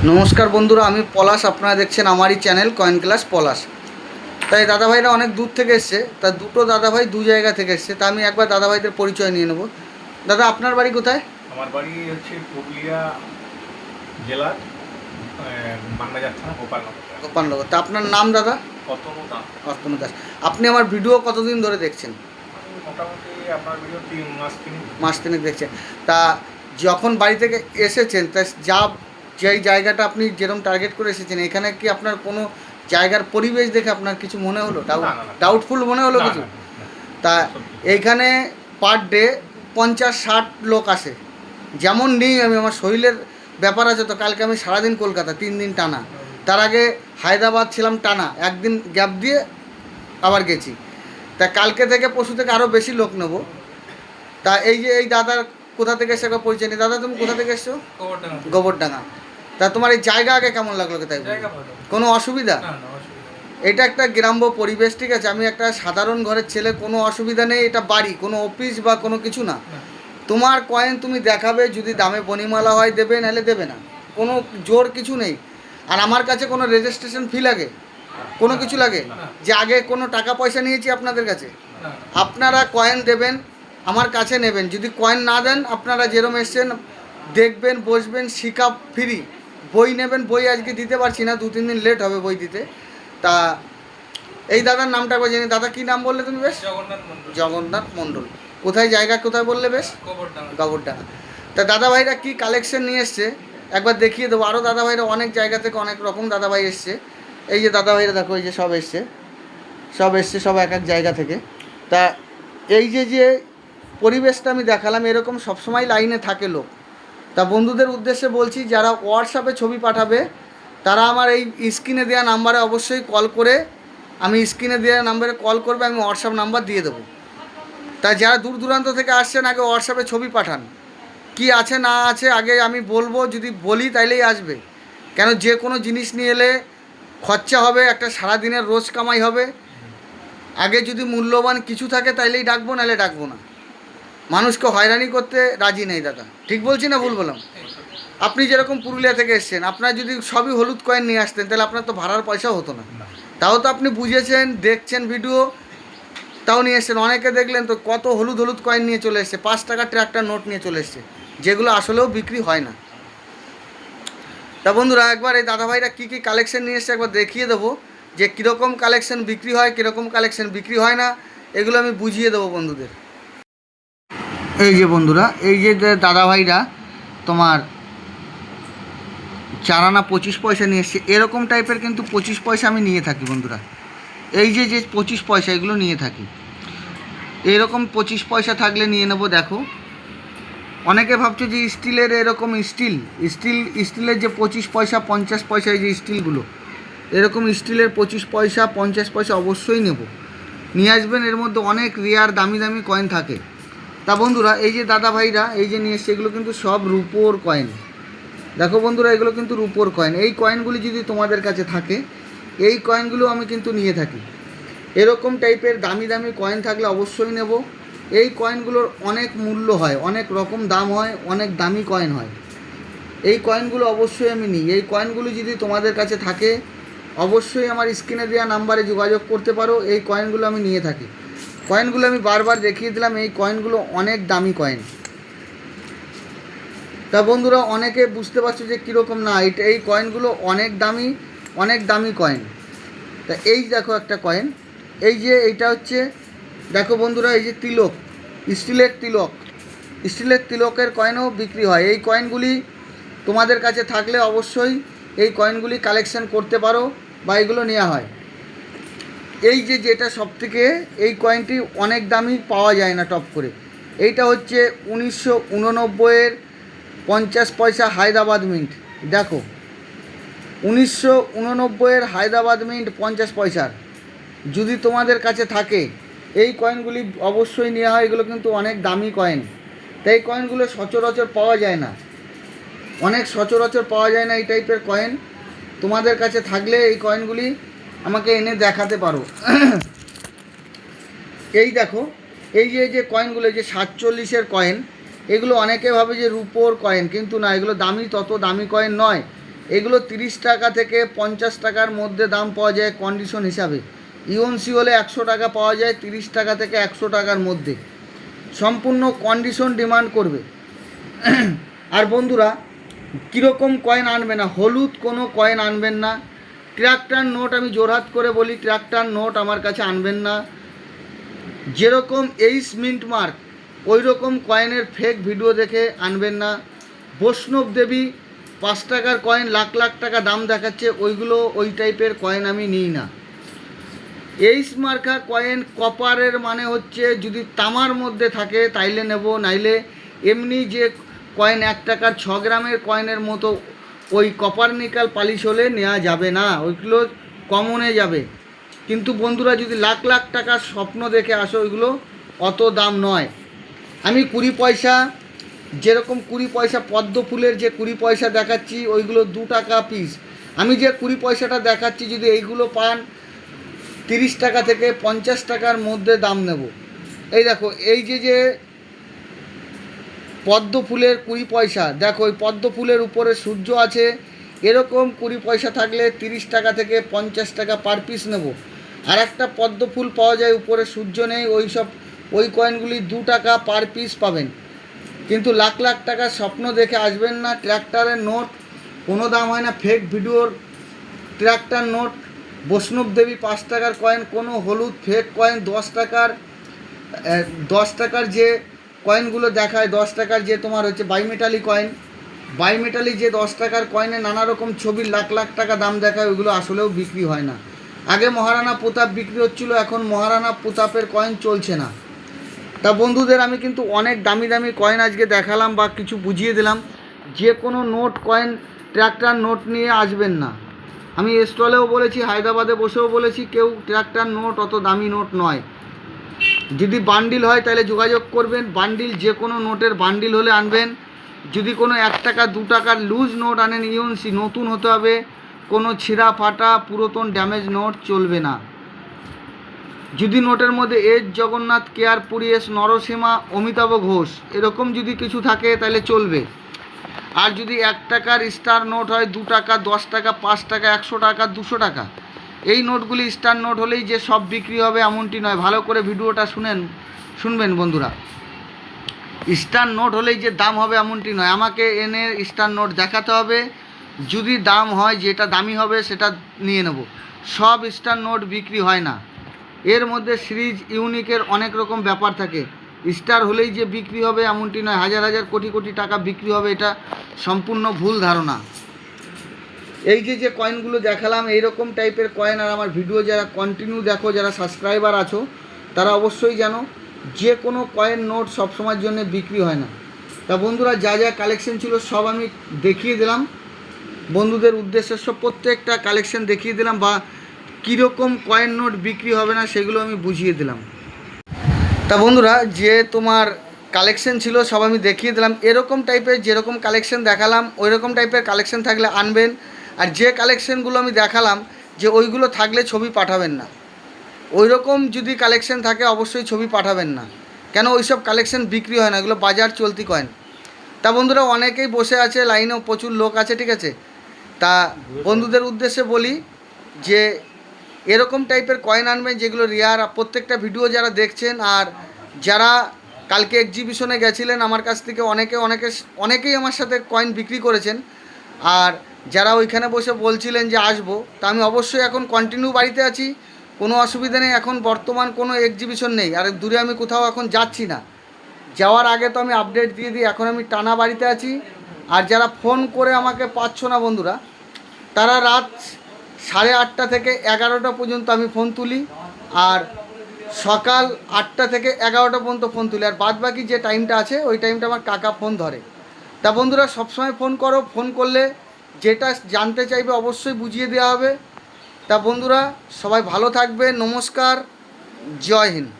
নমস্কার বন্ধুরা, আমি পলাশ। আপনারা দেখছেন আমারই চ্যানেল কয়েন ক্লাস পলাশ। তাই দাদাভাইরা অনেক দূর থেকে এসছে, তা দুটো দাদাভাই দু জায়গা থেকে এসছে। তা আমি একবার দাদাভাইদের পরিচয় নিয়ে নেব। দাদা, আপনার বাড়ি কোথায়? আমার বাড়ি হচ্ছে পুরুলিয়া জেলার মান্নাজার থানা গোপালনগর। গোপালনগর। তা আপনার নাম দাদা? অতনু দাস। অর্পণ দাস। আপনি আমার ভিডিও কতদিন ধরে দেখছেন? মোটামুটি আপনার ভিডিও 3 মাস মাস তিনেক দেখছেন। তা যখন বাড়ি থেকে এসেছেন, তা যেই জায়গাটা আপনি যেরকম টার্গেট করে এসেছেন, এখানে কি আপনার কোনো জায়গার পরিবেশ দেখে আপনার কিছু মনে হলো? ডাউটফুল মনে হলো কিছু? তা এইখানে পার ডে 50-60 লোক আসে। যেমন নেই আমি, আমার শরীরের ব্যাপার আছে তো। কালকে আমি সারাদিন কলকাতা, 3 দিন টানা। তার আগে হায়দ্রাবাদ ছিলাম টানা, একদিন গ্যাপ দিয়ে আবার গেছি। তা কালকে থেকে পরশু থেকে আরও বেশি লোক নেব। তা এই যে এই দাদার কোথা থেকে এসে একবার পরিচয় নেই। দাদা, তুমি কোথা থেকে এসছো? গোবরডাঙ্গা। তা তোমার এই জায়গা আগে কেমন লাগলো? তাই কোনো অসুবিধা? এটা একটা গ্রাম্য পরিবেশ, ঠিক আছে। আমি একটা সাধারণ ঘরের ছেলে, কোনো অসুবিধা নেই। এটা বাড়ি, কোনো অফিস বা কোনো কিছু না। তোমার কয়েন তুমি দেখাবে, যদি দামে বনিমালা হয় দেবে, নাহলে দেবে না। কোনো জোর কিছু নেই। আর আমার কাছে কোনো রেজিস্ট্রেশন ফি লাগে? কোনো কিছু লাগে যে আগে কোনো টাকা পয়সা নিয়েছি আপনাদের কাছে? আপনারা কয়েন দেবেন, আমার কাছে নেবেন। যদি কয়েন না দেন, আপনারা যেরকম এসছেন দেখবেন, বসবেন, শিখা ফ্রি। বই নেবেন, বই আজকে দিতে পারছি না, 2-3 দিন লেট হবে বই দিতে। তা এই দাদার নামটা একবার জেনে। দাদা, কী নাম বললে তুমি? বেশ, জগন্নাথ মণ্ডল। কোথায় জায়গা, কোথায় বললে? বেশ, গোবরডাঙ্গা। তা দাদাভাইরা কী কালেকশন নিয়ে এসছে একবার দেখিয়ে দেবো। আরও দাদাভাইরা অনেক জায়গা থেকে অনেক রকম দাদাভাই এসছে। এই যে দাদাভাইরা দেখো, এই যে সব এসছে, সব এক এক জায়গা থেকে। তা এই যে পরিবেশটা আমি দেখালাম, এরকম সবসময় লাইনে থাকে লোক। তা বন্ধুদের উদ্দেশ্যে বলছি, যারা হোয়াটসঅ্যাপে ছবি পাঠাবে তারা আমার এই স্ক্রিনে দেওয়া নাম্বারে অবশ্যই কল করে, আমি স্ক্রিনে দেওয়া নাম্বারে কল করবে, আমি হোয়াটসঅ্যাপ নাম্বার দিয়ে দেবো। তাই যারা দূর দূরান্ত থেকে আসছেন, আগে হোয়াটসঅ্যাপে ছবি পাঠান, কি আছে না আছে আগে আমি বলবো। যদি বলি তাইলেই আসবে, কেন যে কোনো জিনিস নিয়ে এলে খরচা হবে, একটা সারাদিনের রোজ কামাই হবে। আগে যদি মূল্যবান কিছু থাকে তাইলেই ডাকবো, নাহলে ডাকবো না। মানুষকে হয়রানি করতে রাজি নেই দাদা। ঠিক বলছি না ভুল বললাম? আপনি যেরকম পুরুলিয়া থেকে এসছেন, আপনার যদি সবই হলুদ কয়েন নিয়ে আসতেন, তাহলে আপনার তো ভাড়ার পয়সাও হতো না। তাও তো আপনি বুঝেছেন, দেখছেন ভিডিও, তাও নিয়ে এসছেন। অনেকে দেখলেন তো কত হলুদ কয়েন নিয়ে চলে এসছে, 5 টাকার ট্র্যাক্টর নোট নিয়ে চলে এসছে, যেগুলো আসলেও বিক্রি হয় না। তা বন্ধুরা, একবার এই দাদাভাইরা কী কী কালেকশন নিয়ে এসছে একবার দেখিয়ে দেবো, যে কীরকম কালেকশন বিক্রি হয়, কীরকম কালেকশন বিক্রি হয় না, এগুলো আমি বুঝিয়ে দেবো বন্ধুদের। এই যে বন্ধুরা, এই যে দাদাভাইরা তোমার 4 আনা 25 পয়সা নিয়ে এসছে। এরকম টাইপের কিন্তু 25 পয়সা আমি নিয়ে থাকি বন্ধুরা। এই যে 25 পয়সা, এগুলো নিয়ে থাকি। এরকম 25 পয়সা থাকলে নিয়ে নেবো। দেখো, অনেকে ভাবছো যে স্টিলের, এরকম স্টিলের যে 25 পয়সা 50 পয়সা, এই যে স্টিলগুলো, এরকম স্টিলের 25 পয়সা 50 পয়সা অবশ্যই নেব। নিয়ে আসবেন, এর মধ্যে অনেক রেয়ার দামি দামি কয়েন থাকে। তা বন্ধুরা, এই যে দাদা ভাইরা এই যে নিয়ে এসছে, এগুলো কিন্তু সব রুপোর কয়েন। দেখো বন্ধুরা, এগুলো কিন্তু রুপোর কয়েন। এই কয়েনগুলি যদি তোমাদের কাছে থাকে, এই কয়েনগুলো আমি কিন্তু নিয়ে থাকি। এরকম টাইপের দামি দামি কয়েন থাকলে অবশ্যই নেব। এই কয়েনগুলোর অনেক মূল্য হয়, অনেক রকম দাম হয়, অনেক দামি কয়েন হয়। এই কয়েনগুলো অবশ্যই আমি নিই। এই কয়েনগুলো যদি তোমাদের কাছে থাকে, অবশ্যই আমার স্ক্রিনে দেওয়া নাম্বারে যোগাযোগ করতে পারো। এই কয়েনগুলো আমি নিয়ে থাকি। কয়েনগুলো আমি বারবার দেখিয়ে দিলাম, এই কয়েনগুলো অনেক দামি কয়েন। তা বন্ধুরা, অনেকে বুঝতে পারছো যে কীরকম না, এই কয়েনগুলো অনেক দামি কয়েন। তা এই দেখো একটা কয়েন, এই যে এইটা হচ্ছে, দেখো বন্ধুরা, এই যে তিলক, স্টিলের তিলকের কয়েনও বিক্রি হয়। এই কয়েনগুলি তোমাদের কাছে থাকলে অবশ্যই এই কয়েনগুলি কালেকশন করতে পারো, বা এগুলো নেওয়া হয়। এই যে যেটা সবথেকে, এই কয়েনটি অনেক দামি, পাওয়া যায় না টপ করে। এইটা হচ্ছে 1989-এর 50 পয়সা হায়দ্রাবাদ মিন্ট। দেখো, 1989-এর হায়দ্রাবাদ মিন্ট 50 পয়সার যদি তোমাদের কাছে থাকে, এই কয়েনগুলি অবশ্যই নেওয়া হয়। এগুলো কিন্তু অনেক দামি কয়েন। তাই এই কয়েনগুলো সচরাচর পাওয়া যায় না, এই টাইপের কয়েন। তোমাদের কাছে থাকলে এই কয়েনগুলি আমাকে এনে দেখাতে পারো। এই দেখো, এই যে কয়েনগুলো, যে 47-এর কয়েন, এগুলো অনেকে ভাবে যে রুপোর কয়েন, কিন্তু না, এগুলো দামি, তত দামি কয়েন নয়। এগুলো 30 টাকা থেকে 50 টাকার মধ্যে দাম পাওয়া যায় কন্ডিশন হিসাবে। ইউএনসি হলে 100 টাকা পাওয়া যায়, 30 টাকা থেকে 100 টাকার মধ্যে, সম্পূর্ণ কন্ডিশন ডিমান্ড করবে। আর বন্ধুরা, কীরকম কয়েন আনবে না, হলুদ কোনো কয়েন আনবেন না। ট্র্যাক্টর নোট আমি জোরহাত করে বলি, ট্র্যাক্টর নোট আমার কাছে আনবেন না। যেরকম এইস মিন্ট মার্ক ওই রকম কয়েনের ফেক ভিডিও দেখে আনবেন না। বৈষ্ণব দেবী 5 টাকার কয়েন লাখ লাখ টাকা দাম দেখাচ্ছে, ওইগুলো ওই টাইপের কয়েন আমি নিই না। এইস মার্কা কয়েন কপারের মানে হচ্ছে যদি তামার মধ্যে থাকে তাইলে নেব, নাইলে এমনি যে কয়েন 1 টাকার 6 গ্রামের কয়েনের মতো ওই কপার নিকাল পালিশ হলে নেওয়া যাবে না, ওইগুলো কমনে যাবে। কিন্তু বন্ধুরা যদি লাখ লাখ টাকার স্বপ্ন দেখে আসো, ওইগুলো অত দাম নয়। আমি 20 পয়সা, যেরকম 20 পয়সা পদ্ম ফুলের যে 20 পয়সা দেখাচ্ছি ওইগুলো 2 টাকা পিস। আমি যে 20 পয়সাটা দেখাচ্ছি যদি এইগুলো পান 30 টাকা থেকে 50 টাকার মধ্যে দাম নেব। এই দেখো, এই যে পদ্ম ফুলের 20 পয়সা, দেখো ওই পদ্ম ফুলের উপরে সূর্য আছে, এরকম 20 পয়সা থাকলে 30 টাকা থেকে 50 টাকা পার পিস নেব। আর একটা পদ্ম ফুল পাওয়া যায় উপরে সূর্য নেই, ওই কয়েনগুলি 2 টাকা পার পিস পাবেন। কিন্তু লাখ লাখ টাকার স্বপ্ন দেখে আসবেন না। ট্র্যাক্টরের নোট কোনো দাম হয় না, ফেক ভিডিওর ট্র্যাক্টর নোট। বৈষ্ণব দেবী 5 টাকার কয়েন কোনো হলুদ ফেক কয়েন, 10 টাকার যে কয়েনগুলো দেখায়, 10 টাকার যে তোমার হচ্ছে বাইমেটালি কয়েন, বাইমেটালি যে 10 টাকার কয়েনে নানা রকম ছবির লাখ লাখ টাকা দাম দেখায়, ওইগুলো আসলেও বিক্রি হয় না। আগে মহারানা প্রতাপ বিক্রি হচ্ছিলো, এখন মহারানা প্রতাপের কয়েন চলছে না। তা বন্ধুদের আমি কিন্তু অনেক দামি দামি কয়েন আজকে দেখালাম বা কিছু বুঝিয়ে দিলাম। যে কোনো নোট কয়েন ট্র্যাক্টর নোট নিয়ে আসবেন না। আমি স্টলেও বলেছি, হায়দ্রাবাদে বসেও বলেছি, কেউ ট্র্যাক্টর নোট অত দামি নোট নয়। যদি বান্ডিল হয় তাহলে যোগাযোগ করবেন, বান্ডিল যে কোনো নোটের বান্ডিল হলে আনবেন। যদি কোনো 1 টাকা 2 টাকার লুজ নোট আনেন ইউএনসি নতুন হতে হবে, কোনো ছিঁড়া ফাটা পুরাতন ড্যামেজ নোট চলবে না। যদি নোটের মধ্যে এস জগন্নাথ, কেয়ারপুরি, এস নরসীমা, অমিতাভ ঘোষ এরকম যদি কিছু থাকে তাহলে চলবে। আর যদি 1 টাকার স্টার নোট হয়, 2 টাকা, 10 টাকা, 5 টাকা, 100 টাকা, 200 টাকা, এই নোটগুলি স্টার নোট হলেই যে সব বিক্রি হবে এমনটি নয়। ভালো করে ভিডিওটা শুনবেন বন্ধুরা। স্টার নোট হলেই যে দাম হবে এমনটি নয়। আমাকে এনে স্টার নোট দেখাতে হবে, যদি দাম হয় যেটা দামি হবে সেটা নিয়ে নেব। সব স্টার নোট বিক্রি হয় না, এর মধ্যে সিরিজ ইউনিকের অনেক রকম ব্যাপার থাকে। স্টার হলেই যে বিক্রি হবে এমনটি নয়, হাজার হাজার কোটি কোটি টাকা বিক্রি হবে, এটা সম্পূর্ণ ভুল ধারণা। এই যে কয়েনগুলো দেখালাম এইরকম টাইপের কয়েন। আর আমার ভিডিও যারা কন্টিনিউ দেখো, যারা সাবস্ক্রাইবার আছো, তারা অবশ্যই জানো যে কোনো কয়েন নোট সবসময়ের জন্য বিক্রি হয় না। তা বন্ধুরা, যা যা কালেকশন ছিল সব আমি দেখিয়ে দিলাম বন্ধুদের উদ্দেশ্যে, সব প্রত্যেকটা কালেকশন দেখিয়ে দিলাম, বা কীরকম কয়েন নোট বিক্রি হবে না সেগুলো আমি বুঝিয়ে দিলাম। তা বন্ধুরা, যে তোমার কালেকশন ছিল সব আমি দেখিয়ে দিলাম। এরকম টাইপের যেরকম কালেকশন দেখালাম ওই রকম টাইপের কালেকশন থাকলে আনবেন। আর যে কালেকশনগুলো আমি দেখালাম যে ওইগুলো থাকলে ছবি পাঠাবেন না। ওই রকম যদি কালেকশন থাকে অবশ্যই ছবি পাঠাবেন না, কেন ওইসব কালেকশন বিক্রি হয় না, এগুলো বাজার চলতি কয়েন। তা বন্ধুরা, অনেকেই বসে আছে, লাইনেও প্রচুর লোক আছে, ঠিক আছে। তা বন্ধুদের উদ্দেশ্যে বলি যে এরকম টাইপের কয়েন আনবেন যেগুলো রেয়ার। প্রত্যেকটা ভিডিও যারা দেখছেন আর যারা কালকে এক্সিবিশনে গেছিলেন আমার কাছ থেকে অনেকেই আমার সাথে কয়েন বিক্রি করেছেন। আর যারা ওইখানে বসে বলছিলেন যে আসবো, তা আমি অবশ্যই এখন কন্টিনিউ বাড়িতে আছি, কোনো অসুবিধা নেই। এখন বর্তমান কোনো এক্সিবিশন নেই, আর দূরে আমি কোথাও এখন যাচ্ছি না। যাওয়ার আগে তো আমি আপডেট দিয়ে দিই, এখন আমি টানা বাড়িতে আছি। আর যারা ফোন করে আমাকে পাচ্ছ না বন্ধুরা, তারা রাত 8:30 থেকে 11টা পর্যন্ত আমি ফোন তুলি, আর সকাল 8টা থেকে 11টা পর্যন্ত ফোন তুলি। আর বাদ বাকি যে টাইমটা আছে ওই টাইমটা আমার কাকা ফোন ধরে। তা বন্ধুরা, সবসময় ফোন করো, ফোন করলে যেটা জানতে চাইবে অবশ্যই বুঝিয়ে দেওয়া হবে। তা বন্ধুরা, সবাই ভালো থাকবে, নমস্কার, জয় হিন্দ।